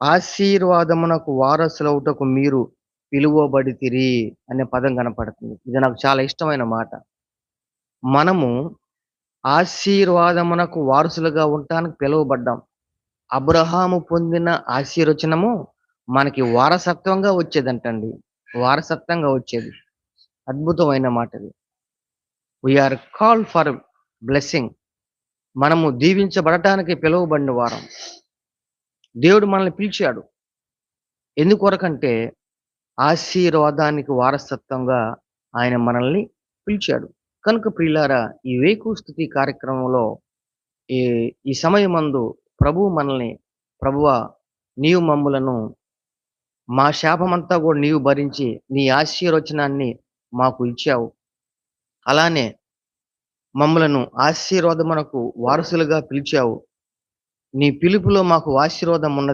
ఆశీర్వాదమునకు వారసులవుటకు మీరు పిలువబడితిరి అనే పదం కనపడుతుంది. ఇది నాకు చాలా ఇష్టమైన మాట. మనము ఆశీర్వాదమునకు వారసులుగా ఉండటానికి పిలువబడ్డాం. అబ్రహాము పొందిన ఆశీర్వచనము మనకి వారసత్వంగా వచ్చేదంటండి. వారసత్వంగా వచ్చేది. అద్భుతమైన మాటది. We are called for blessing. మనము దీవించబడటానికి పిలువబడిన వారం. దేవుడు మనల్ని పిలిచాడు. ఎందుకొరకంటే ఆశీర్వాదానికి వారసత్వంగా ఆయన మనల్ని పిలిచాడు. కనుక ప్రియులారా, ఈ వేకువ స్తుతి కార్యక్రమంలో ఈ ఈ సమయమందు ప్రభువు మనల్ని, ప్రభువా, నీవు మమ్ములను మా శాపమంతా గూడా నీవు భరించి నీ ఆశీర్వచనాన్ని మాకు ఇచ్చావు. అలానే మమ్ములను ఆశీర్వాదమునకు వారసులుగా పిలిచావు. నీ పిలుపులో మాకు ఆశీర్వాదం ఉన్నది.